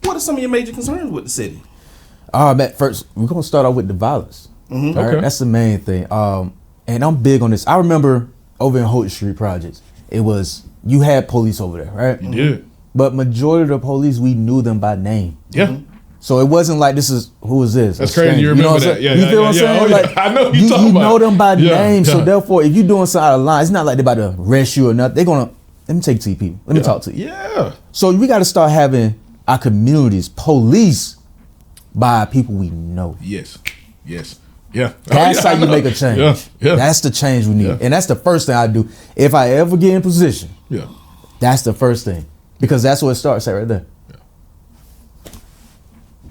What are some of your major concerns with the city? First, we're gonna start off with the violence. Mm-hmm. All right? That's the main thing. And I'm big on this. I remember over in Holt Street projects, it was you had police over there, right? You did. But majority of the police, we knew them by name. Yeah. Mm-hmm. So it wasn't like who is this? That's crazy. You remember that? Yeah, you feel what I'm saying? Oh, like, I know you talking you about. know them by name. Yeah. So therefore, if you're doing something out of line, it's not like they're about to arrest you or nothing. They're gonna let me take to you people. Let me talk to you. Yeah. So we got to start having our communities police by people we know. Yes. Yes. Yeah. That's how you make a change. Yeah. That's the change we need. Yeah. And that's the first thing I do. If I ever get in position, Yeah. that's the first thing. Because that's where it starts at right there.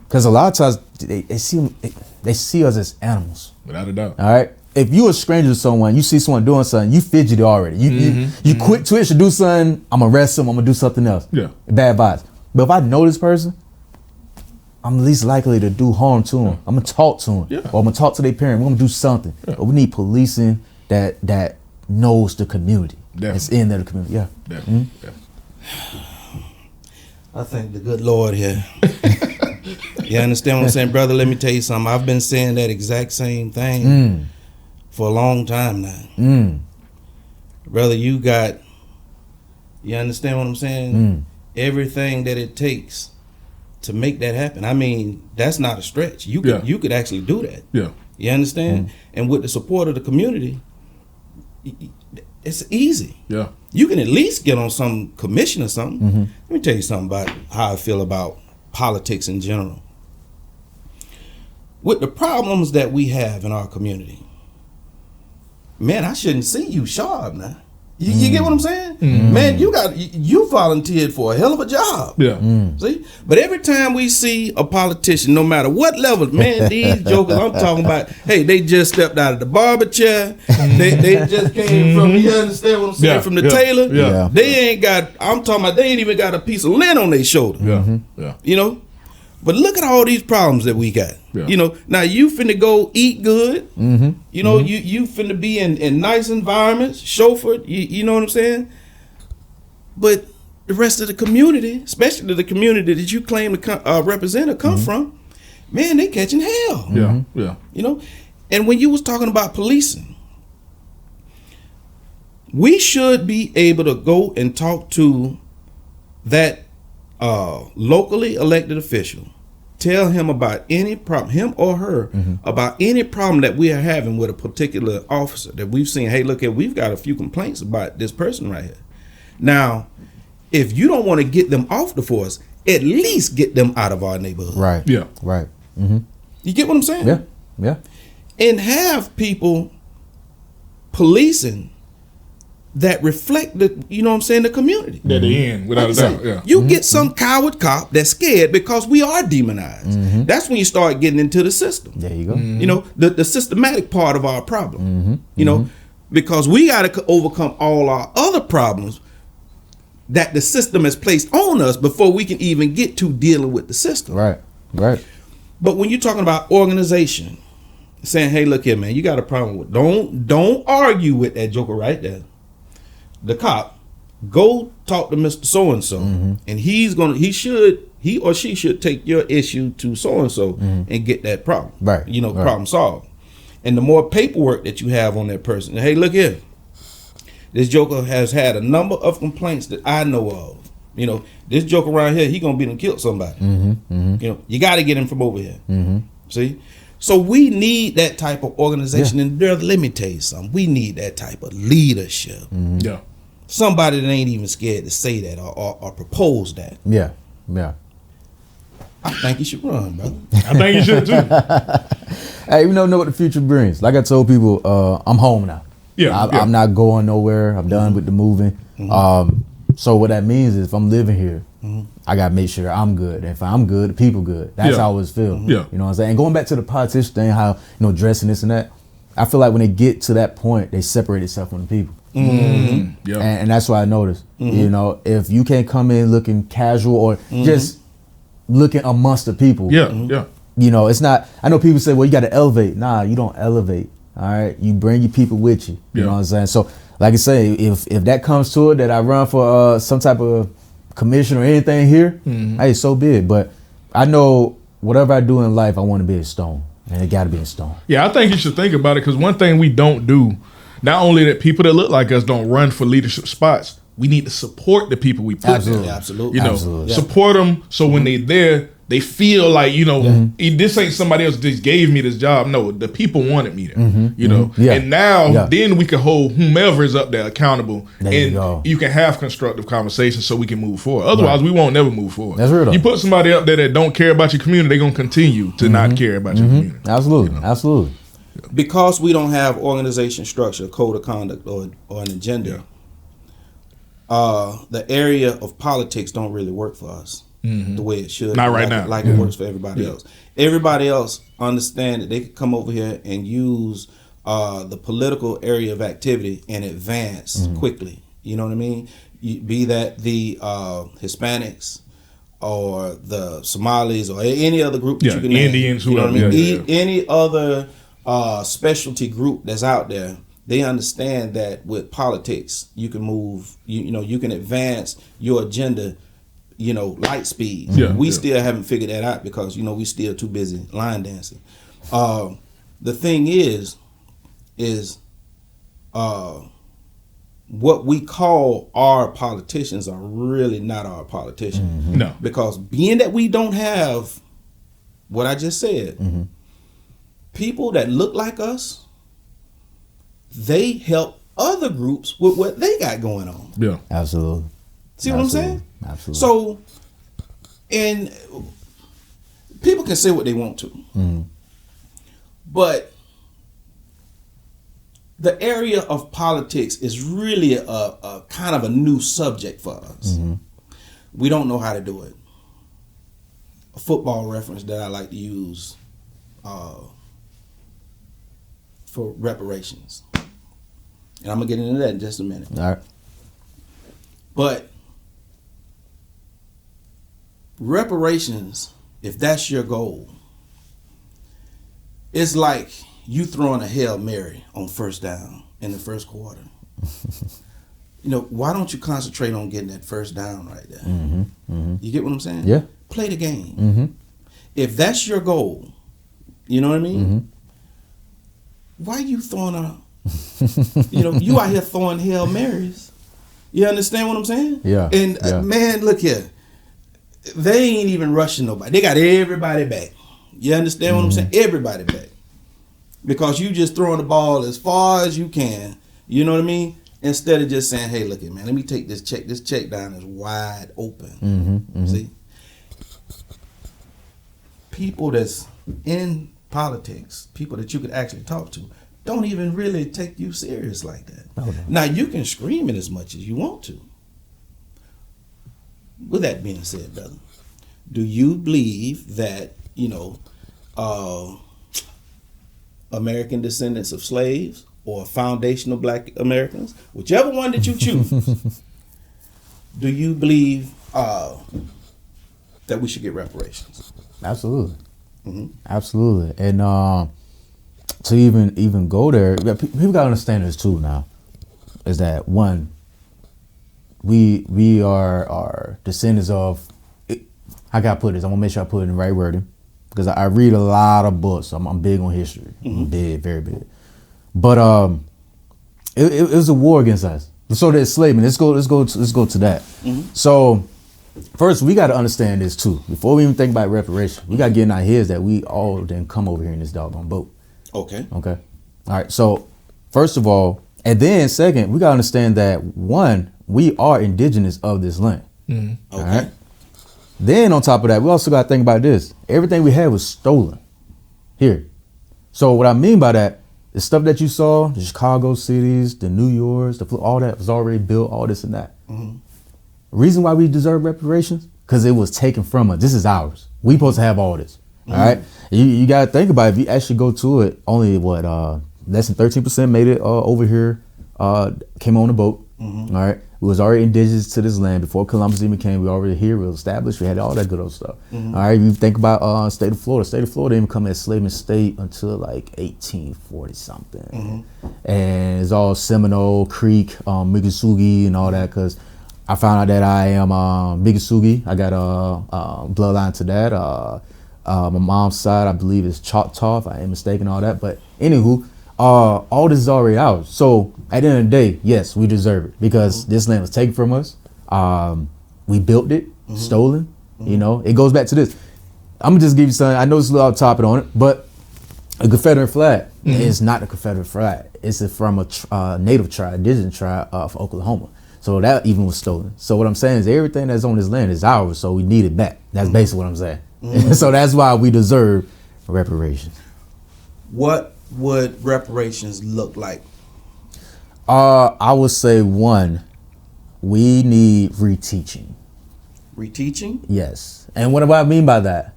Because a lot of times they see us as animals. Without a doubt. All right. If you a stranger to someone, you see someone doing something, you fidgety already. You quick twitch to do something. I'm gonna arrest them. I'm gonna do something else. Yeah. Bad vibes. But if I know this person, I'm least likely to do harm to them. I'm gonna talk to them, Yeah. or I'm gonna talk to their parent. We're gonna do something. Yeah. But we need policing that knows the community. That's in there, the community. Yeah. Definitely. Yeah. I thank the good Lord here. You understand what I'm saying, brother? Let me tell you something. I've been saying that exact same thing for a long time now. Brother, you understand what I'm saying? Everything that it takes to make that happen. I mean, that's not a stretch. You could actually do that. Yeah. You understand? And with the support of the community, it's easy. Yeah. You can at least get on some commission or something. Let me tell you something about how I feel about politics in general. With the problems that we have in our community, man, I shouldn't see you sharp now. You get what I'm saying? Man, you volunteered for a hell of a job. Yeah. See? But every time we see a politician, no matter what level, man, these jokers I'm talking about, hey, they just stepped out of the barber chair. They just came from, you understand what I'm saying, from the tailor. Yeah. They ain't got, I'm talking about, they ain't even got a piece of lint on their shoulder. Yeah. Yeah. You know? But look at all these problems that we got. Yeah. You know, now you finna go eat good. You know, you finna be in nice environments, chauffeured, you know what I'm saying? But the rest of the community, especially the community that you claim to represent or come from, man, they catching hell. Yeah. Yeah. You know? And when you was talking about policing, we should be able to go and talk to that locally elected official, tell him about any problem, him or her, about any problem that we are having with a particular officer that we've seen. Hey, look, we've got a few complaints about this person right here. Now, if you don't want to get them off the force, at least get them out of our neighborhood. Right. Yeah. Right. You get what I'm saying? Yeah. Yeah. And have people policing that reflect the, you know what I'm saying, the community. At the end, without a doubt. Yeah. You get some coward cop that's scared because we are demonized. That's when you start getting into the system. There you go. You know, the systematic part of our problem. You know, because we got to overcome all our other problems that the system has placed on us before we can even get to dealing with the system. Right. Right. But when you're talking about organization, saying, hey, look here, man, you got a problem with, don't argue with that joker right there. The cop, go talk to Mr. So-and-so, and he or she should take your issue to so-and-so and get that problem. Right. You know, Right. problem solved. And the more paperwork that you have on that person, hey, look here, this joker has had a number of complaints that I know of. You know, this joker around here, he gonna be done killed somebody. You know, you got to get him from over here. See? So we need that type of organization. And let me tell you something. We need that type of leadership. Yeah. Somebody that ain't even scared to say that or propose that. Yeah. Yeah. I think you should run, brother. I think you should too. Hey, we don't know what the future brings. Like I told people, I'm home now. Yeah, I'm not going nowhere. I'm done with the moving. So what that means is if I'm living here, I gotta make sure I'm good. And if I'm good, the people good. That's how I always feel. Yeah. You know what I'm saying? And going back to the politician thing, how, dressing this and that, I feel like when they get to that point, they separate themselves from the people. Yeah. And that's what I noticed. You know, if you can't come in looking casual or just looking amongst the people. Yeah. Yeah. You know, it's not, I know people say, well, you got to elevate. Nah, you don't elevate. All right. You bring your people with you. You know what I'm saying? So, like I say, if that comes to it, that I run for some type of commission or anything here, hey, so be it. But I know whatever I do in life, I want to be in stone, and it got to be in stone. Yeah, I think you should think about it, because one thing we don't do, not only that people that look like us don't run for leadership spots, we need to support the people we put Absolutely. there. Absolutely. You know, Absolutely. support them so when they there, they feel like, you know, this ain't somebody else just gave me this job. No, the people wanted me there. You know, Yeah. and now Yeah. then we can hold whomever is up there accountable, There you and go. you can have constructive conversations so we can move forward. Otherwise, we won't never move forward. That's real, though. You put somebody up there that don't care about your community, they're gonna continue to not care about your community. Absolutely. Absolutely. Because we don't have organization structure, code of conduct, or an agenda. The area of politics don't really work for us the way it should. Not right like, now. like it works for everybody else. Everybody else understand that they could come over here and use the political area of activity and advance quickly. You know what I mean? Be that the Hispanics or the Somalis or any other group that you can name. Indians, you know what I mean? whoever. Yeah, yeah. Any other specialty group that's out there. They understand that with politics, you can move, you can advance your agenda, light speed. We still haven't figured that out because, we still too busy line dancing. The thing is what we call our politicians are really not our politicians. No. Because being that we don't have what I just said, people that look like us, they help other groups with what they got going on. Yeah. Absolutely. See what I'm saying? Absolutely. So, and people can say what they want to, but the area of politics is really a kind of a new subject for us. We don't know how to do it. A football reference that I like to use for reparations. And I'm going to get into that in just a minute. All right. But reparations, if that's your goal, it's like you throwing a Hail Mary on first down in the first quarter. Why don't you concentrate on getting that first down right there? You get what I'm saying? Yeah. Play the game. If that's your goal, you know what I mean? Why are you throwing a you out here throwing Hail Marys. You understand what I'm saying? Yeah. And man, look here. They ain't even rushing nobody. They got everybody back. You understand what I'm saying? Everybody back. Because you just throwing the ball as far as you can. You know what I mean? Instead of just saying, hey, look here, man, let me take this check. This check down is wide open. See? People that's in politics, people that you could actually talk to, don't even really take you serious like that. No. Now, you can scream it as much as you want to. With that being said, brother, do you believe that, American descendants of slaves or foundational black Americans, whichever one that you choose, do you believe that we should get reparations? Absolutely. Absolutely. And to even go there, people gotta understand this too now, is that one, we are descendants of, how can I put this? I'm gonna make sure I put it in the right wording, because I read a lot of books. I'm big on history. I'm big, very big. But it was a war against us. So the enslavement. Let's go to that. So first, we got to understand this too. Before we even think about reparations, we got to get in our heads that we all didn't come over here in this doggone boat. Okay. All right. So first of all, and then second, we got to understand that one, we are indigenous of this land. Okay. All right. Then on top of that, we also got to think about this. Everything we had was stolen here. So what I mean by that, the stuff that you saw, the Chicago cities, the New Yorks, all that was already built, all this and that. Reason why we deserve reparations? Because it was taken from us. This is ours. We supposed to have all this. All right. You got to think about it. If you actually go to it, only less than 13% made it over here, came on the boat. All right. We was already indigenous to this land before Columbus even came. We already here. We were established. We had all that good old stuff. All right. You think about state of Florida. State of Florida didn't become an enslavement state until like 1840 something. And it's all Seminole Creek, Miccosukee, and all that, because I found out that I am Bigasugi. I got a bloodline to that. My mom's side, I believe, is Choctaw, if I ain't mistaken, all that. But anywho, all this is already ours. So at the end of the day, yes, we deserve it because this land was taken from us. We built it, stolen. You know, it goes back to this. I'm gonna just give you something. I know it's a little off topic on it, but a Confederate flag is not a Confederate flag. It's from a native tribe, indigenous tribe of Oklahoma. So that even was stolen. So what I'm saying is everything that's on this land is ours. So we need it back. That's basically what I'm saying. So that's why we deserve reparations. What would reparations look like? I would say one, we need reteaching. Reteaching? Yes. And what do I mean by that?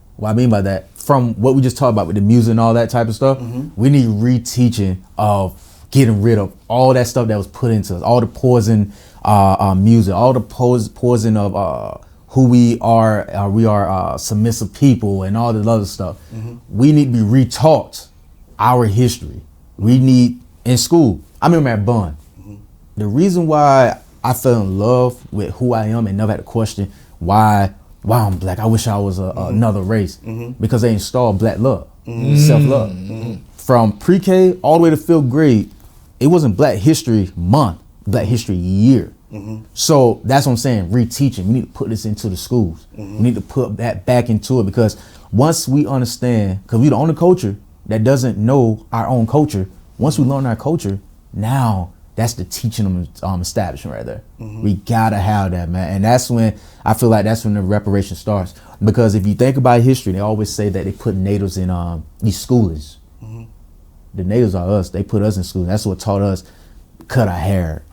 From what we just talked about with the music and all that type of stuff, we need reteaching of getting rid of all that stuff that was put into us, all the poison music, all the poison of who we are submissive people and all this other stuff. We need to be retaught our history. We need, in school, I remember at Bond, the reason why I fell in love with who I am and never had to question why I'm black. I wish I was another race because they installed black love, self-love. From pre-K all the way to 5th grade, it wasn't Black History Month, Black History Year. So that's what I'm saying, reteaching. We need to put this into the schools. We need to put that back into it because once we understand, because we're the only culture that doesn't know our own culture, once we learn our culture, now that's the teaching establishment right there. We gotta have that, man. And that's when I feel like that's when the reparation starts. Because if you think about history, they always say that they put natives in these schoolers. The natives are us. They put us in school. That's what taught us cut our hair,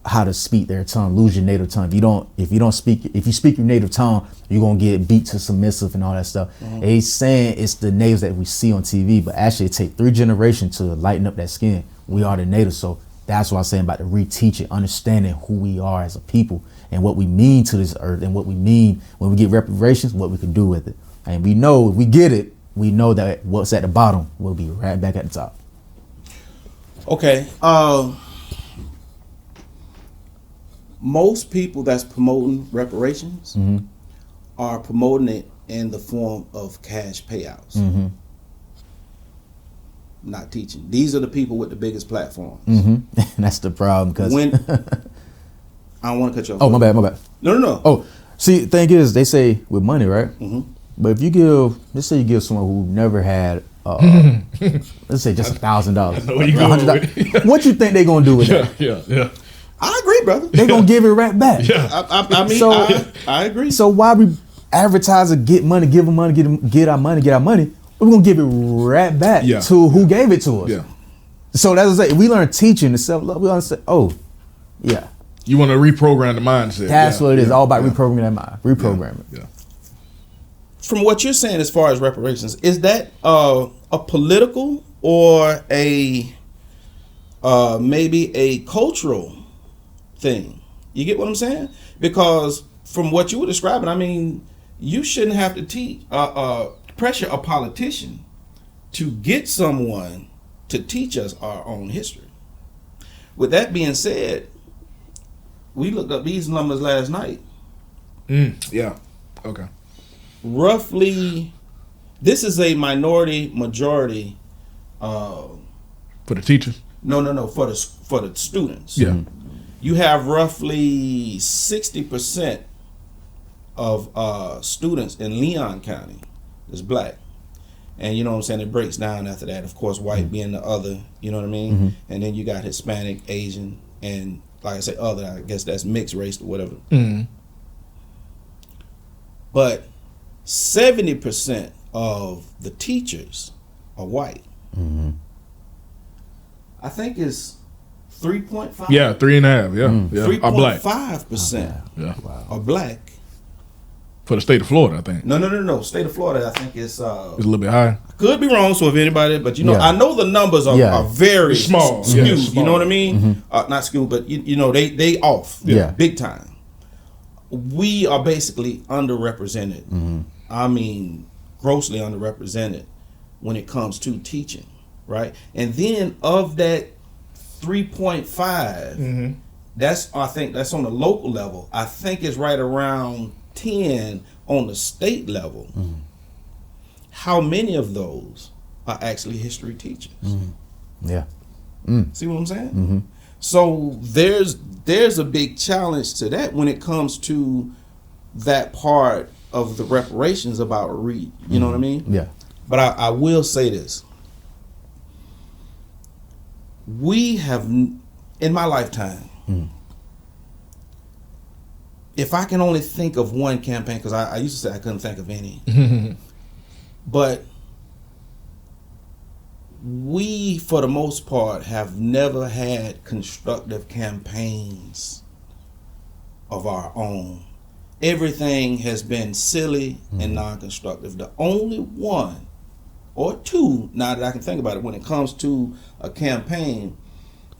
how to speak their tongue, lose your native tongue. If you speak your native tongue, you're gonna get beat to submissive and all that stuff. He's saying it's the natives that we see on TV, but actually it takes 3 generations to lighten up that skin. We are the natives, so that's what I'm saying about the reteaching, understanding who we are as a people and what we mean to this earth and what we mean when we get reparations, what we can do with it. And we know if we get it, we know that what's at the bottom will be right back at the top. Okay. Most people that's promoting reparations are promoting it in the form of cash payouts. Not teaching. These are the people with the biggest platforms. That's the problem because when I don't want to cut you off. Oh, my bad. No. Oh, see, the thing is, they say with money, right? But if you let's say you give someone who never had, let's say just $1,000, what you think they gonna do with that? Yeah. I agree, brother. They gonna give it right back. I mean, So- I agree. So why we advertise get money, give them money, get our money? We're gonna give it right back to who gave it to us. Yeah. So that's what I'm saying. We learn teaching and self-love. We understand. Oh, yeah. You want to reprogram the mindset. That's what it is. All about reprogramming that mind. Reprogramming. Yeah. From what you're saying as far as reparations, is that a political or a maybe a cultural thing? You get what I'm saying? Because from what you were describing, I mean, you shouldn't have to teach pressure a politician to get someone to teach us our own history. With that being said, we looked up these numbers last night. Yeah. Okay. Roughly, this is a majority. For the teachers? No. For the students. Yeah. You have roughly 60% of students in Leon County is black. And you know what I'm saying? It breaks down after that. Of course, white being the other, you know what I mean? And then you got Hispanic, Asian, and like I say, other, I guess that's mixed race or whatever. But 70% of the teachers are white. I think it's 3.5. Yeah, 3.5. Yeah. 3.5% are black. For the state of Florida, I think. No. State of Florida, I think it's a little bit high. Could be wrong. So if anybody, but I know the numbers are very small, skewed. small. You know what I mean? Not skewed, but you know they off. Big time. We are basically underrepresented. I mean, grossly underrepresented when it comes to teaching, right? And then of that 3.5, I think that's on the local level. I think it's right around 10 on the state level. How many of those are actually history teachers? Yeah. See what I'm saying? So there's a big challenge to that when it comes to that part of the reparations about you know what I mean? Yeah. But I will say this. We have, in my lifetime, if I can only think of one campaign, because I used to say I couldn't think of any, but we, for the most part, have never had constructive campaigns of our own. Everything has been silly and non-constructive. The only one or two, now that I can think about it, when it comes to a campaign,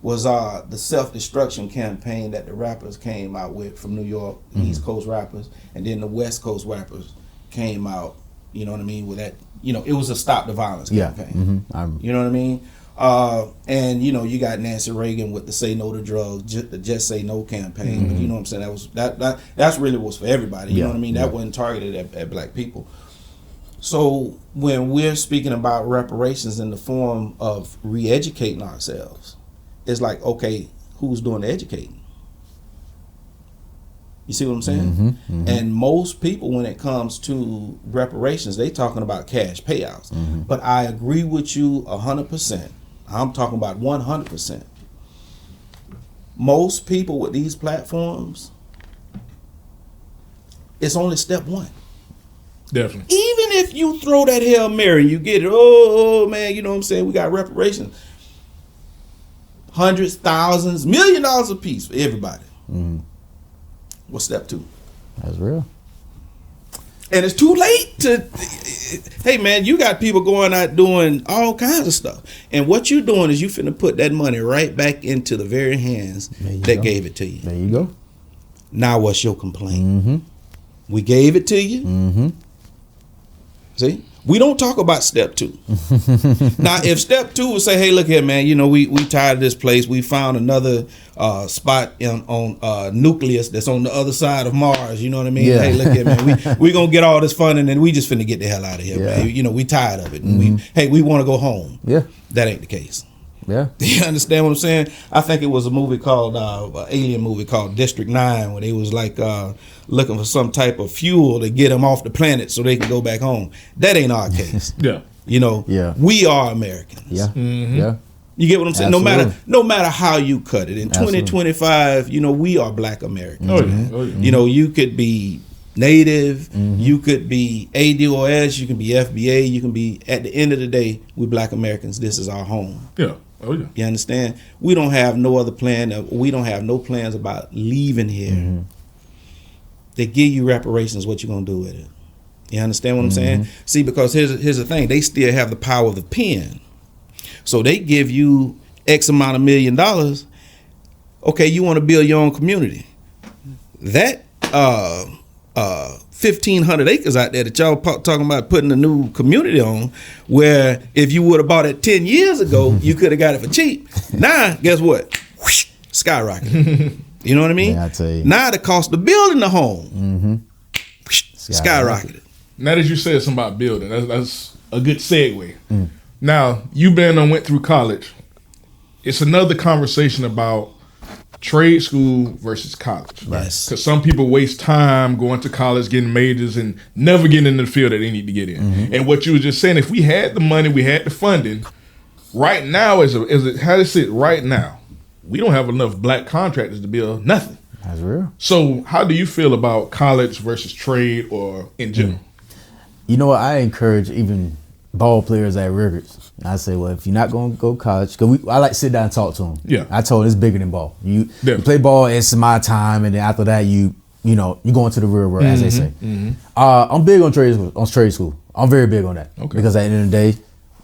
was the self-destruction campaign that the rappers came out with from New York, East Coast rappers, and then the West Coast rappers came out, you know what I mean, with that, you know, it was a stop the violence campaign. You know what I mean? And you know, you got Nancy Reagan with the Say No to Drugs, the Just Say No campaign. But you know what I'm saying? That was that's really was for everybody. You know what I mean? That wasn't targeted at black people. So when we're speaking about reparations in the form of re-educating ourselves, it's like, okay, who's doing the educating? You see what I'm saying? And most people, when it comes to reparations, they talking about cash payouts. But I agree with you 100%. I'm talking about 100%. Most people with these platforms, it's only step one. Definitely. Even if you throw that Hail Mary and you get it, oh man, you know what I'm saying? We got reparations. Hundreds, thousands, $1 million a piece for everybody. What's step two? That's real. And it's too late to, hey man, you got people going out doing all kinds of stuff. And what you're doing is you finna put that money right back into the very hands that gave it to you. There you go. Now what's your complaint? We gave it to you. See? We don't talk about step two. Now, if step two would say, hey, look here, man, you know, we tired of this place. We found another spot on nucleus that's on the other side of Mars. You know what I mean? Yeah. Hey, look here, man, we going to get all this funding and we just finna get the hell out of here, man. You know, we tired of it. And we want to go home. Yeah. That ain't the case. Yeah. You understand what I'm saying? I think it was a movie called, an alien movie called District 9, where they was like looking for some type of fuel to get them off the planet so they can go back home. That ain't our case. You know, we are Americans. Yeah. You get what I'm saying? Absolutely. No matter how you cut it. In 2025, you know, we are black Americans. You know, you could be Native, you could be ADOS, you can be FBA, you can be, at the end of the day, we black Americans. This is our home. You understand? We don't have no other plan. We don't have no plans about leaving here. They give you reparations. What you gonna do with it? You understand what I'm saying? See, because here's the thing. They still have the power of the pen. So they give you X amount of $1 million. Okay, you want to build your own community. That 1,500 acres out there that y'all talking about putting a new community on, where if you would have bought it 10 years ago, you could have got it for cheap. Now, guess what? Skyrocket. You know what I mean? Yeah, I tell you. Now the cost of building the home skyrocketed. Now that you said something about building, that's a good segue. Now, you went through college. It's another conversation about trade school versus college. Yes. Because some people waste time going to college, getting majors, and never getting in the field that they need to get in. And what you were just saying, if we had the money, we had the funding, right now, how to sit right now, we don't have enough black contractors to build nothing. That's real. So how do you feel about college versus trade or in general? You know what? I encourage even ball players at Rivers. I say, well, if you're not going to go to college, because I like to sit down and talk to them. Yeah. I told them it's bigger than ball. You play ball, it's my time, and then after that, you go into the real world, as they say. I'm big on trade school. I'm very big on that. Okay. Because at the end of the day,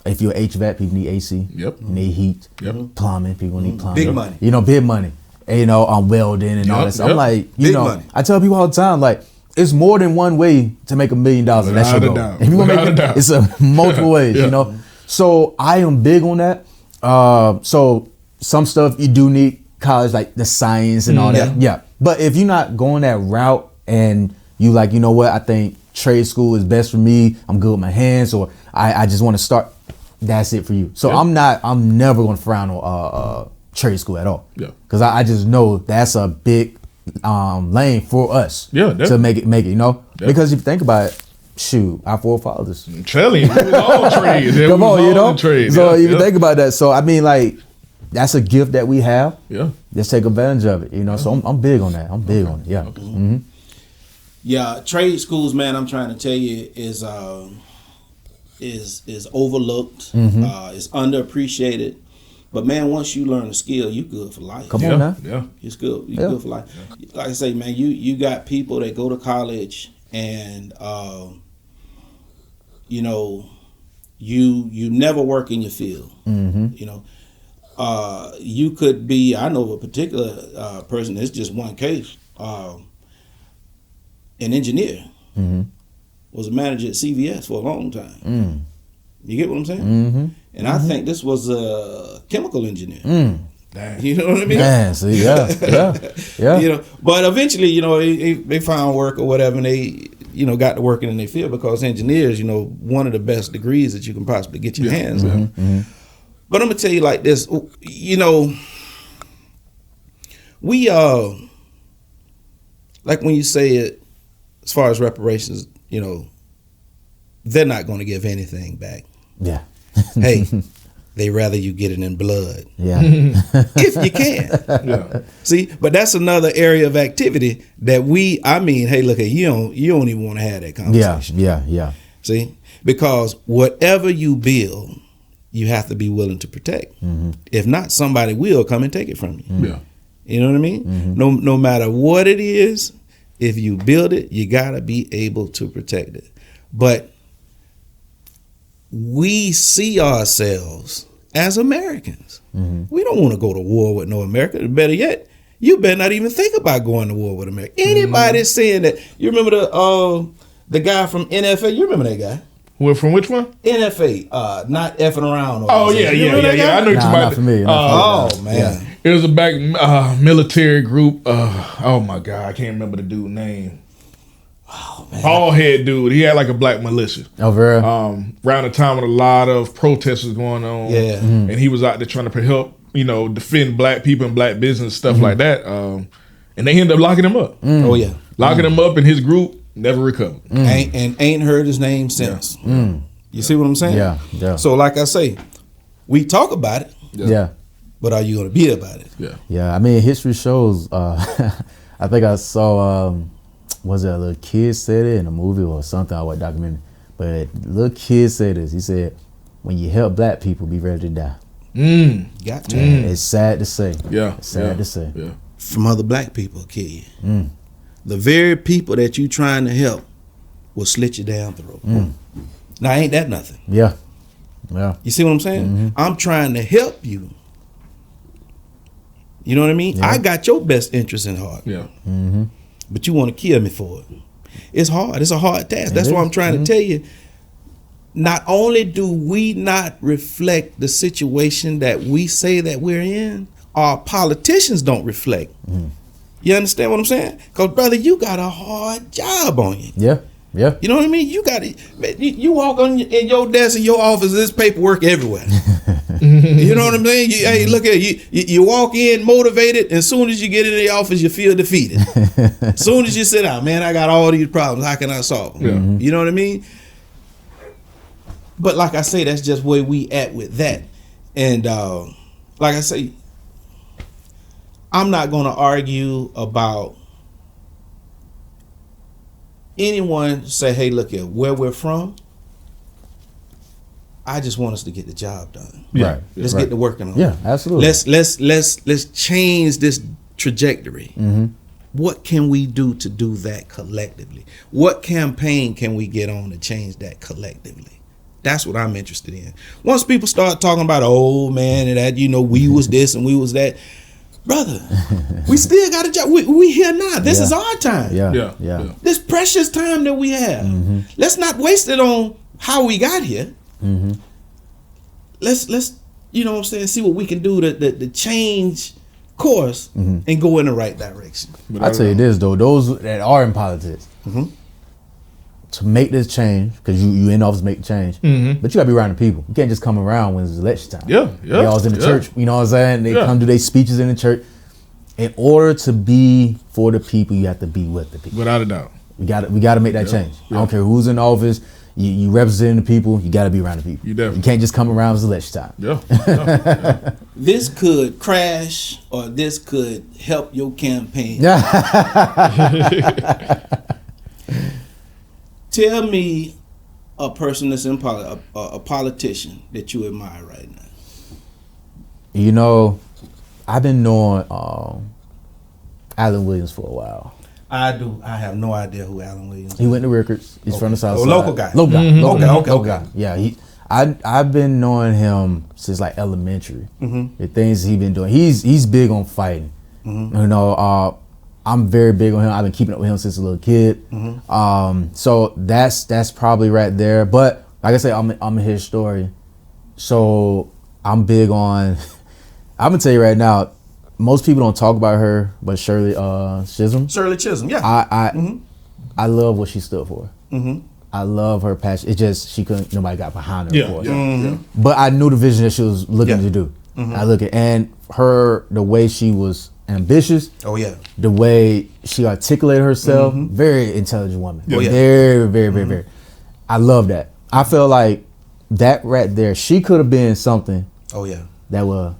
if you're HVAC, people need AC. Yep. You need heat. Yep. Plumbing, people need plumbing. Big money. You know, big money. And, I'm welding and all that stuff. I'm like, Big money. I tell people all the time, like, it's more than one way to make $1 million. And that's your goal. If you want to make it, it's multiple ways, you know. So I am big on that. So some stuff you do need college, like the science and all that. Yeah. But if you're not going that route and you like, you know what, I think trade school is best for me. I'm good with my hands, or I just want to start. That's it for you. So I'm never going to frown on trade school at all. Yeah. Because I just know that's a big lane for us. Yeah. To make it. You know. Yeah. Because if you think about it, shoot, our forefathers. I'm telling you, we was all trades. Come on, you know. So if you think about that, so I mean, like, that's a gift that we have. Yeah. Let's take advantage of it. You know. So I'm big on that. I'm big on it. Yeah. Okay. Mm-hmm. Yeah, trade schools, man. I'm trying to tell you is overlooked. Is underappreciated. But man, once you learn a skill, you good for life. Come on now. Yeah. It's good. You're good for life. Yeah. Like I say, man, you got people that go to college and you know, you never work in your field. You know. You could be, I know of a particular person, it's just one case, an engineer, was a manager at CVS for a long time. You get what I'm saying? And I think this was a chemical engineer. You know what I mean? Man, see, yeah. You know, but eventually, you know, they found work or whatever, and they, you know, got to working in their field, because engineers, you know, one of the best degrees that you can possibly get your hands on. But I'm gonna tell you like this, you know, we like when you say it, as far as reparations, you know, they're not going to give anything back. Yeah. Hey, they rather you get it in blood. Yeah. If you can. Yeah. See, but that's another area of activity that I mean, hey, look, you don't even want to have that conversation. Yeah. See, because whatever you build, you have to be willing to protect. If not, somebody will come and take it from you. Yeah. You know what I mean? No matter what it is, if you build it, you gotta be able to protect it. But we see ourselves as Americans. We don't want to go to war with no America. Better yet, you better not even think about going to war with America. Anybody saying that, you remember the guy from NFA? You remember that guy? From which one? NFA, not effing around. Oh yeah. I know you're talking about. Not familiar. Oh man. Yeah. It was a back military group. Oh my God, I can't remember the dude's name. Oh man. Bald head dude. He had like a black militia. Oh, very. Around the time when a lot of protests was going on. Yeah. And he was out there trying to help, you know, defend black people and black business, stuff like that. And they ended up locking him up. Oh yeah. Locking him up, and his group never recovered. Ain't heard his name since. You see what I'm saying? Yeah. So like I say, we talk about it. Yeah. But are you gonna be about it? Yeah. I mean, history shows. I think I saw. Was it a little kid said it in a movie or something? I watched a documentary. But little kid said this. He said, "When you help black people, be ready to die." Got to. It's sad to say. Yeah. It's sad to say. Yeah. From other black people will kill you. The very people that you trying to help will slit you down throat. Now ain't that nothing? Yeah. You see what I'm saying? I'm trying to help you. You know what I mean? I got your best interest in heart. Yeah. But you want to kill me for it. It's hard. It's a hard task. That's why I'm trying to tell you. Not only do we not reflect the situation that we say that we're in, our politicians don't reflect. You understand what I'm saying? Because, brother, you got a hard job on you. Yeah. You know what I mean? You got it. You walk in your desk in your office, there's paperwork everywhere. You know what I'm saying? Hey, look at you walk in motivated, and as soon as you get in the office, you feel defeated. As soon as you sit down, man, I got all these problems. How can I solve them? You know what I mean? But like I say, that's just where we at with that. And like I say, I'm not going to argue about anyone say, hey, look here, where we're from. I just want us to get the job done. Right. Let's get to working on it. Yeah, absolutely. Let's change this trajectory. What can we do to do that collectively? What campaign can we get on to change that collectively? That's what I'm interested in. Once people start talking about, oh man, and that, you know, we was this and we was that, brother, we still got a job. We here now. This is our time. Yeah. This precious time that we have. Let's not waste it on how we got here. Let's you know what I'm saying, see what we can do to change course and go in the right direction. I tell you this though, those that are in politics, to make this change, because you in office make the change, but you gotta be around the people. You can't just come around when it's election time. They always in the church, you know what I'm saying? They come do their speeches in the church. In order to be for the people, you have to be with the people. Without a doubt. We gotta make that change. I don't care who's in office. You representing the people. You gotta be around the people. You can't just come around as election time. This could crash, or this could help your campaign. Tell me a person that's in a politician that you admire right now. You know, I've been knowing Alan Williams for a while. I do. I have no idea who Alan Williams is. He went to Rikers. He's from the South Side. Local guy. Local guy. Local guy. guy. Yeah. I've been knowing him since like elementary. The things he been doing. He's big on fighting. You know, I'm very big on him. I've been keeping up with him since a little kid. So that's probably right there. But like I said, I'm his story. So I'm big on. I'm gonna tell you right now. Most people don't talk about her, but Shirley Chisholm. Shirley Chisholm, yeah. I love what she stood for. I love her passion. It's just nobody got behind her, of course. But I knew the vision that she was looking to do. I look at and the way she was ambitious. The way she articulated herself. Very intelligent woman. Very, very, very, very. I love that. I feel like that right there. She could have been something. That will.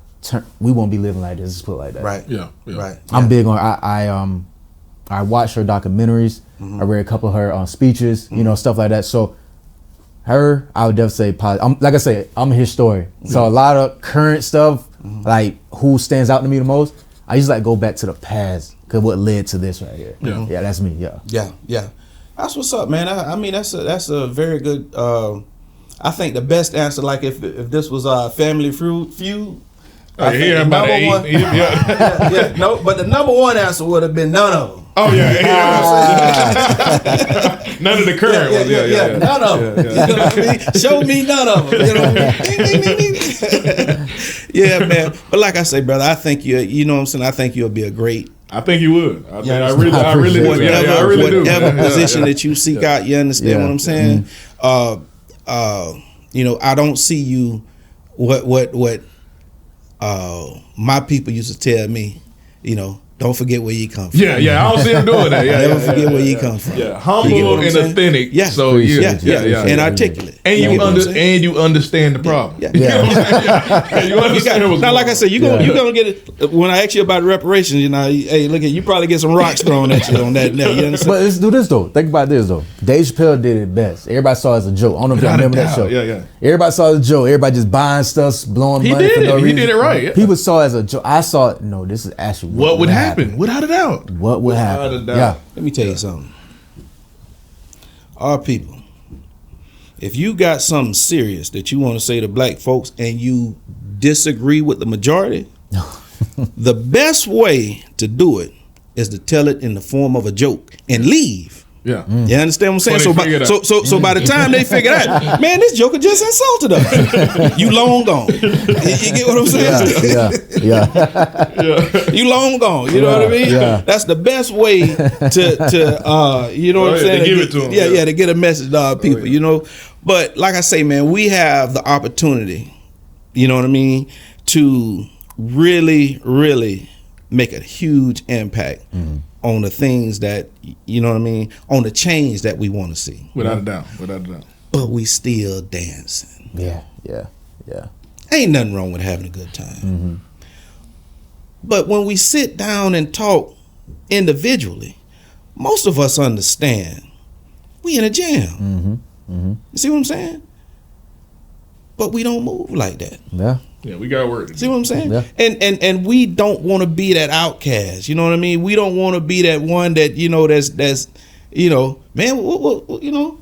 We won't be living like this. Let's put it like that. Right. I'm big on. I watched her documentaries. I read a couple of her speeches. You know, stuff like that. So, her, I would definitely say positive. Like I said, I'm a historian. So a lot of current stuff, like who stands out to me the most, I usually like go back to the past because what led to this right here. Yeah, that's me. Yeah. That's what's up, man. I mean, that's a very good. I think the best answer, like if this was a Family Feud. But the number one answer would have been none of them. None of the current ones. None of them. You know what I mean? Show me none of them. You know? Yeah, man. But like I say, brother, I think you know what I'm saying. I think you'll be a great. I think you would. I really do. Whatever position that you seek out, you understand what I'm saying? You know, I don't see you. What my people used to tell me, you know, don't forget where you come from. I don't see him doing that. Never forget where you come from. Humble and authentic. So and articulate. And you understand the problem. You understand. Now, like I said, you're gonna get it. When I ask you about reparations, you know, hey, look at you probably get some rocks thrown at you on that. You understand? But let's do this though. Think about this though. Dave Chappelle did it best. Everybody saw it as a joke. I don't know if y'all remember that show. Everybody saw it as a joke. Everybody just buying stuff, blowing money for no reason. He did it right. People saw it as a joke. I saw it. No, this is actually what would happen. Without a doubt. What would happen? Yeah. Let me tell you something. Our people, if you got something serious that you want to say to black folks and you disagree with the majority, the best way to do it is to tell it in the form of a joke and leave. You understand what I'm saying? So by the time they figure out, man, this joker just insulted us. You long gone. You get what I'm saying? You long gone. You know what I mean? That's the best way to you know what I'm saying? To give it to them. To get a message to our people. You know, but like I say, man, we have the opportunity. You know what I mean? To really, really make a huge impact. On the things that, you know what I mean, on the change that we want to see. Without a doubt. But we still dancing. Yeah. Ain't nothing wrong with having a good time. But when we sit down and talk individually, most of us understand we in a jam. You see what I'm saying? But we don't move like that. Yeah, we got work. See what I'm saying? And we don't want to be that outcast. You know what I mean? We don't want to be that one that, you know, that's you know, man, what you know,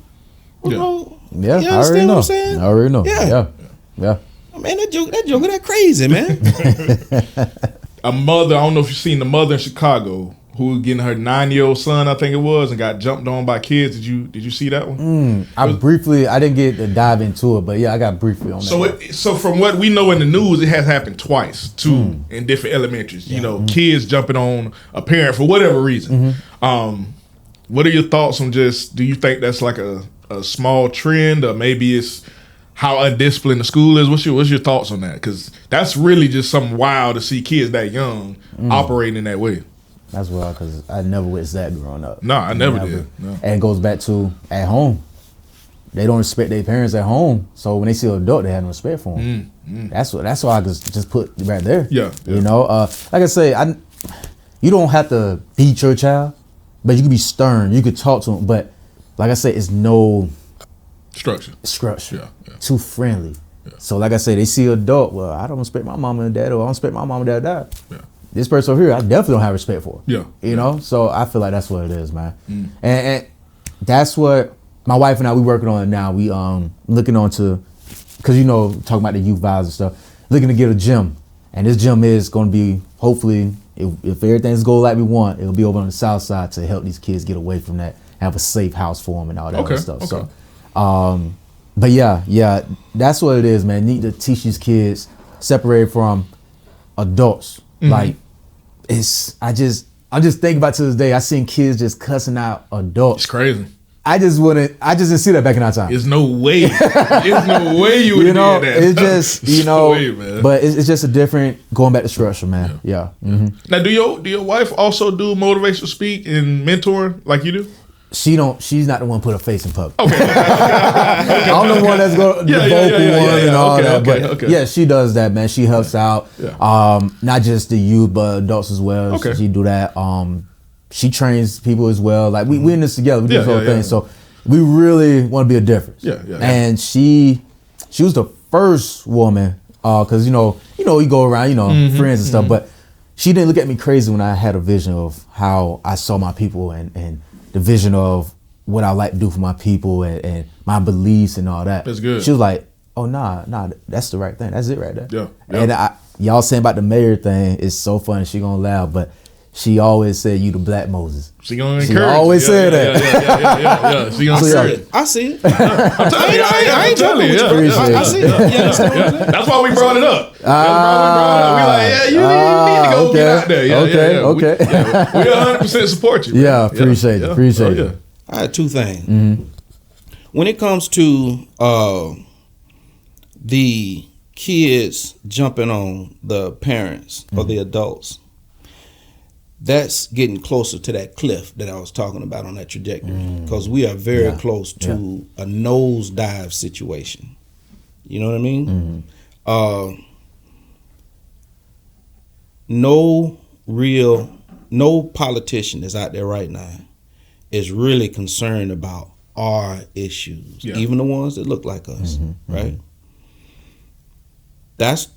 what's wrong? Yeah, you understand what I'm saying? I already know. Yeah. Man, that joker, that crazy, man. A mother, I don't know if you've seen the mother in Chicago who was getting her 9-year-old son, I think it was, and got jumped on by kids. Did you see that one? I didn't get to dive into it, but yeah, I got briefly on that. So from what we know in the news, it has happened twice too in different elementaries. You know, kids jumping on a parent for whatever reason. What are your thoughts on just? Do you think that's like a small trend, or maybe it's how undisciplined the school is? What's your thoughts on that? Because that's really just something wild to see kids that young operating in that way. That's wild because I never witnessed that growing up. No, I never did. No. And it goes back to at home. They don't respect their parents at home, so when they see an adult, they have no respect for them. That's why I just put right there. Yeah. You know, like I say, you don't have to beat your child, but you can be stern. You could talk to them, but like I said, it's no structure. Yeah. Too friendly. Yeah. So like I say, they see an adult. Well, I don't respect my mama and dad, or I don't respect my mama and dad. Yeah. This person over here, I definitely don't have respect for. Yeah. You know? So I feel like that's what it is, man. And that's what my wife and I, we working on it now. We looking on to, because you know, talking about the youth violence and stuff, looking to get a gym. And this gym is going to be, hopefully, if everything's going like we want, it'll be over on the south side to help these kids get away from that, have a safe house for them and all that other stuff. Okay. So, but yeah, that's what it is, man. Need to teach these kids separated from adults. Like, I'm just thinking about to this day, I seen kids just cussing out adults. It's crazy. I just didn't see that back in our time. There's no way. There's no way you would do that. It's just, but it's just a different, going back to structure, man. Yeah. Now, do your wife also do motivational speak and mentoring like you do? She's not the one put her face in public. Okay. I'm the one that's going the vocal one and all that. But yeah, she does that, man. She helps out. Not just the youth, but adults as well. Okay. She do that. She trains people as well. Like we in this together. We do this whole thing. So we really want to be a difference. And she was the first woman, because you know you go around, friends and stuff. But she didn't look at me crazy when I had a vision of how I saw my people and the vision of what I like to do for my people and my beliefs and all that. That's good. She was like, oh, nah, that's the right thing. That's it right there. Yeah. And y'all saying about the mayor thing is so funny. She gonna laugh, but she always said you the black Moses. She gonna encourage. She always said that. Yeah. She gonna encourage. I see it. I ain't telling you. I see it. That's why we brought it up. We like, you need to go get out there. Okay. We 100% support you. Yeah, appreciate it. I had two things. When it comes to the kids jumping on the parents or the adults, that's getting closer to that cliff that I was talking about on that trajectory, because we are very close to a nosedive situation. You know what I mean? No politician that's out there right now is really concerned about our issues, even the ones that look like us, right? That's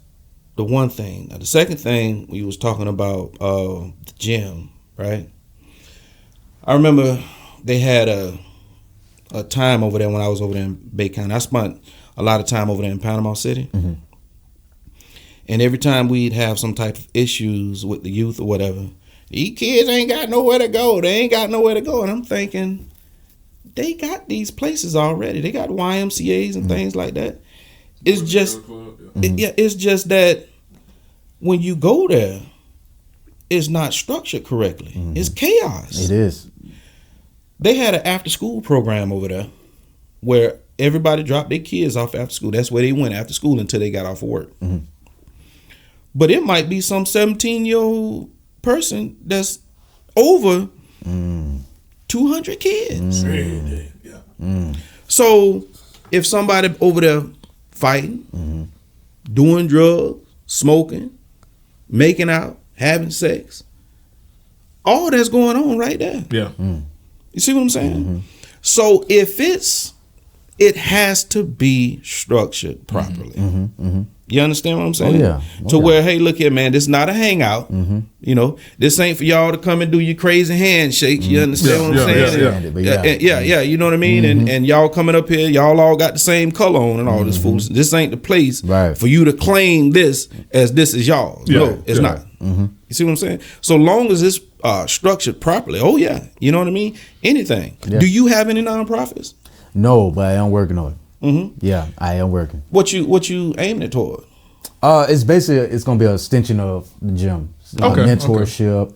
the one thing. Now, the second thing, we was talking about the gym, right? I remember they had a time over there when I was over there in Bay County. I spent a lot of time over there in Panama City. And every time we'd have some type of issues with the youth or whatever, these kids ain't got nowhere to go. They ain't got nowhere to go. And I'm thinking, they got these places already. They got YMCAs and things like that. It's just, it's just that when you go there, it's not structured correctly. It's chaos. It is. They had an after-school program over there where everybody dropped their kids off after school. That's where they went after school until they got off of work. But it might be some 17-year-old person that's over 200 kids. So if somebody over there fighting, doing drugs, smoking, making out, having sex, all that's going on right there. You see what I'm saying? So if it has to be structured properly. You understand what I'm saying? Where, hey, look here, man, this is not a hangout. You know, this ain't for y'all to come and do your crazy handshakes. You understand what I'm saying? You know what I mean? And y'all coming up here, y'all all got the same color on and all this foolishness. This ain't the place for you to claim this as this is y'all. No, it's not. You see what I'm saying? So long as structured properly, oh yeah, you know what I mean. Anything. Yeah. Do you have any nonprofits? No, but I am working on it. Mm-hmm. Yeah, I am working. What you aiming it toward? It's basically it's gonna be an extension of the gym. Okay, Mentorship,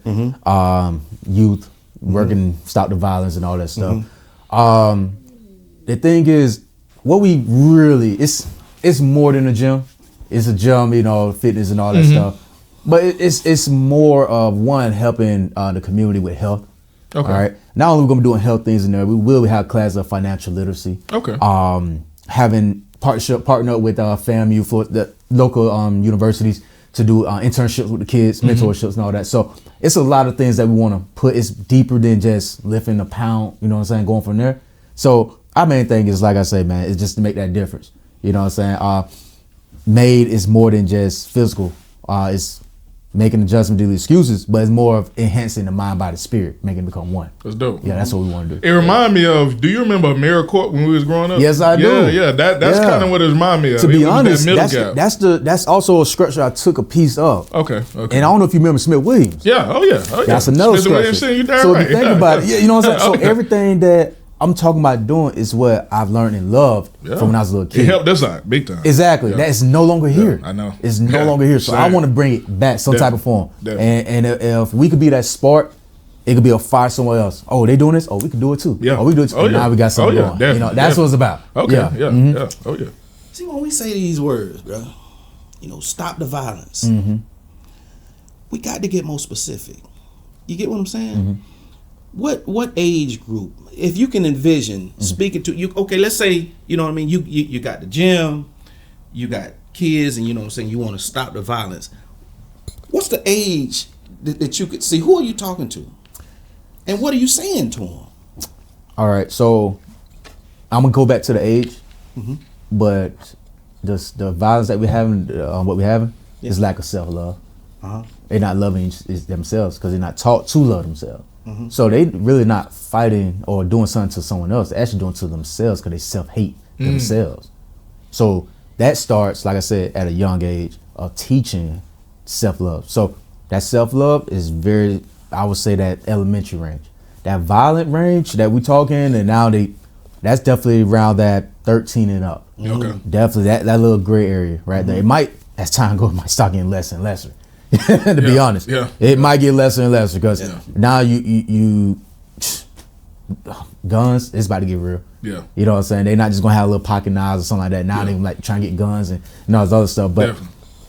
youth, working, stop the violence and all that stuff. The thing is, what we really it's more than a gym. It's a gym, you know, fitness and all that stuff. But it's more of one helping the community with health. Okay. All right. Not only are we gonna be doing health things in there, we will have classes of financial literacy. Okay. Having partner with FAMU for the local universities to do internships with the kids, mentorships and all that. So it's a lot of things that we want to put. It's deeper than just lifting a pound, you know what I'm saying, going from there. So our main thing is, like I say, man, is just to make that difference. You know what I'm saying? M.A.D.E is more than just physical. It's making adjustments to the excuses, but it's more of enhancing the mind, body, spirit, making it become one. That's dope. Yeah, that's what we want to do. It remind me of, do you remember AmeriCorps when we was growing up? Yes, I do. Yeah, that's kind of what it remind me of. To be It was honest, that middle gap. that's also a structure I took a piece of. Okay. And I don't know if you remember Smith Williams. Yeah. Oh yeah. That's another Smith Williams, structure. you darn So right. if you think about it, you know what I'm saying? Okay. So everything that I'm talking about doing is what I've learned and loved from when I was a little kid. It helped this side big time. Exactly. Yeah. That is no longer here. I know. It's no longer here. So I Same. want to bring it back some type of form. Definitely. And if we could be that spark, it could be a fire somewhere else. Oh, they doing this? Oh, we can do it too. Yeah. Oh, we do it too. Oh, And yeah. now we got something Oh, yeah. going. Definitely. You know, that's what it's about. Okay. Yeah. Yeah. Oh yeah. See, when we say these words, bro, you know, stop the violence. We got to get more specific. You get what I'm saying? What age group, if you can envision speaking to you? Okay, let's say, you know what I mean. You got the gym, you got kids, and you know what I'm saying. You want to stop the violence. What's the age that you could see? Who are you talking to, and what are you saying to them? All right, so I'm gonna go back to the age, but the violence that we're having, what we're having, is lack of self-love. They're not loving themselves because they're not taught to love themselves. So they really not fighting or doing something to someone else. They're actually doing it to themselves because they self-hate themselves. So that starts, like I said, at a young age of teaching self-love. So that self-love is very, I would say, that elementary range. That violent range that we talking, and now that's definitely around that 13 and up. Okay. Definitely that little gray area right there. It might, as time goes, it might start getting less and lesser. To be honest, it might get lesser and lesser because now you guns, it's about to get real. Yeah. You know what I'm saying? They're not just gonna have little pocket knives or something like that. Now they like trying to get guns and all this other stuff. But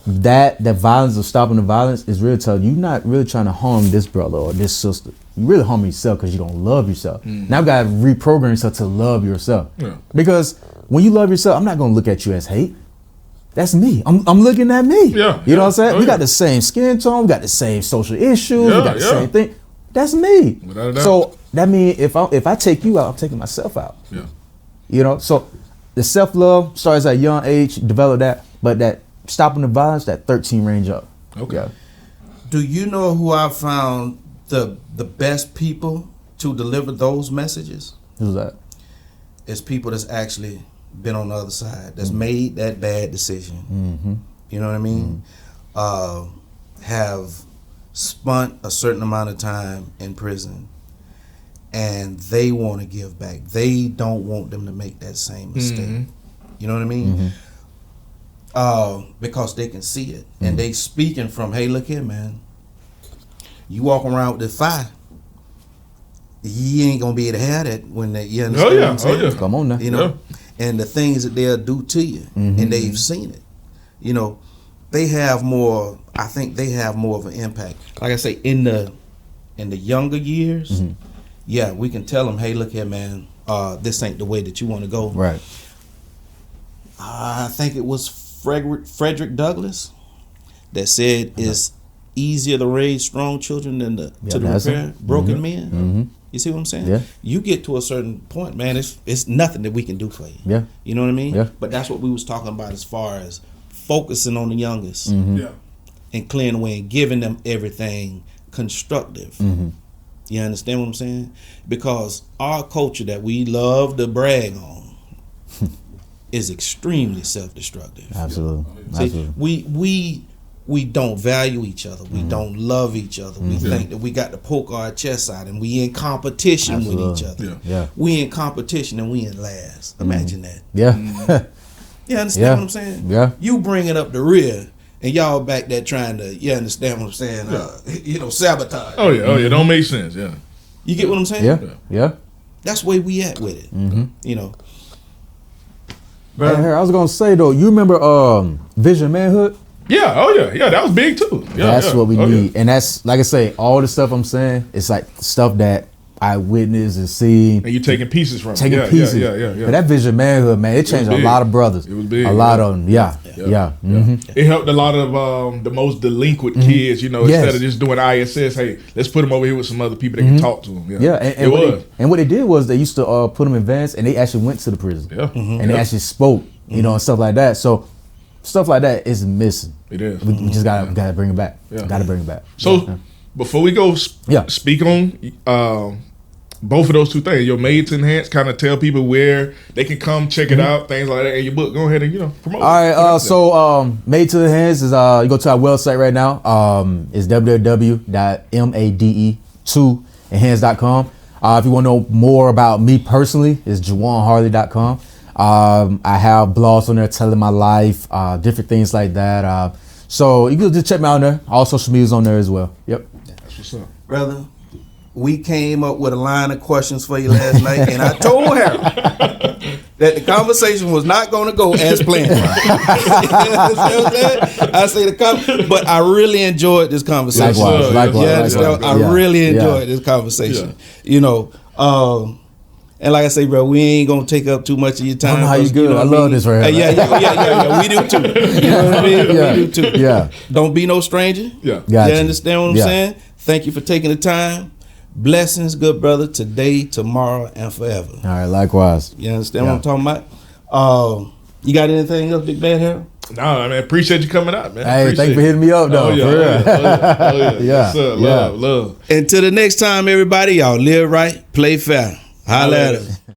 that violence of stopping the violence is really telling you, you're not really trying to harm this brother or this sister. You really harm yourself because you don't love yourself. Now you gotta reprogram yourself to love yourself. Because when you love yourself, I'm not gonna look at you as hate. That's me. I'm looking at me. You know what I'm saying? We got the same skin tone. We got the same social issues. We got the same thing. That's me. So that means if I take you out, I'm taking myself out. You know. So the self-love starts at a young age. Develop that, but that stopping the violence, that 13 range up. Okay. Do you know who I found the best people to deliver those messages? Who's that? It's people that's actually been on the other side, that's made that bad decision. You know what I mean? Have spent a certain amount of time in prison, and they want to give back. They don't want them to make that same mistake. You know what I mean? Because they can see it, and they speaking from, hey, look here, man. You walk around with the fire, you ain't gonna be able to have that when they, you understand what I'm saying? Come on now. You know, and the things that they'll do to you, and they've seen it. You know, they have more. I think they have more of an impact. Like I say, in the younger years, yeah, we can tell them, hey, look here, man. This ain't the way that you want to go. Right. I think it was Frederick Douglass that said it's easier to raise strong children than to repair broken men. You see what I'm saying? Yeah. You get to a certain point, man, it's nothing that we can do for you. Yeah. You know what I mean? Yeah. But that's what we was talking about as far as focusing on the youngest Yeah. and clearing away and giving them everything constructive. You understand what I'm saying? Because our culture that we love to brag on is extremely self-destructive. Absolutely. See, we we don't value each other. We don't love each other. We think that we got to poke our chest out and we in competition with each other. Yeah. We in competition and we in last. Imagine that. Yeah. You understand what I'm saying? Yeah. You bringing up the rear and y'all back there trying to, you understand what I'm saying? Sabotage. Oh yeah, don't make sense. Yeah. You get what I'm saying? Yeah. That's where we at with it. You know. Hey, I was gonna say though, you remember Vision Manhood? Yeah, yeah, that was big too. Yeah, That's what we need. Yeah. And that's, like I say, all the stuff I'm saying, it's like stuff that I witnessed and seen. And you're taking pieces from Taking it. pieces. Yeah. But that Vision Manhood, man, it changed a lot of brothers. It was big. A lot of them, yeah. It helped a lot of the most delinquent kids, instead of just doing ISS, hey, let's put them over here with some other people that can talk to them. Yeah, and what they did was they used to put them in vans and they actually went to the prison. Yeah. And they actually spoke, and stuff like that. So stuff like that is missing. It is. We just gotta bring it back. Yeah. Gotta bring it back. So before we go speak on both of those two things, your Made to Enhance, kind of tell people where they can come check it out, things like that, and your book. Go ahead and promote. All right, so Made to Enhance is you go to our website right now. It's www.made2enhance.com. If you want to know more about me personally, it's JaJuanHarley.com. I have blogs on there telling my life, different things like that. So you can just check me out on there. All social media's on there as well. Yep. That's what's up. Brother, we came up with a line of questions for you last night, and I told Harold that the conversation was not going to go as planned. I say but I really enjoyed this conversation. Likewise. I really enjoyed this conversation. And like I say, bro, we ain't gonna take up too much of your time. How you good? I love this right here. Yeah. We do too. You know what I mean? Yeah. We do too. Yeah. Don't be no stranger. Yeah. You understand what I'm saying? Thank you for taking the time. Blessings, good brother, today, tomorrow, and forever. All right, likewise. You understand what I'm talking about? You got anything else, Big Bad Harold? No, I mean, appreciate you coming out, man. Hey, thank you for hitting me up, though. Yeah. Yes, sir. Love. Until the next time, everybody, y'all live right, play fair. Holla at us.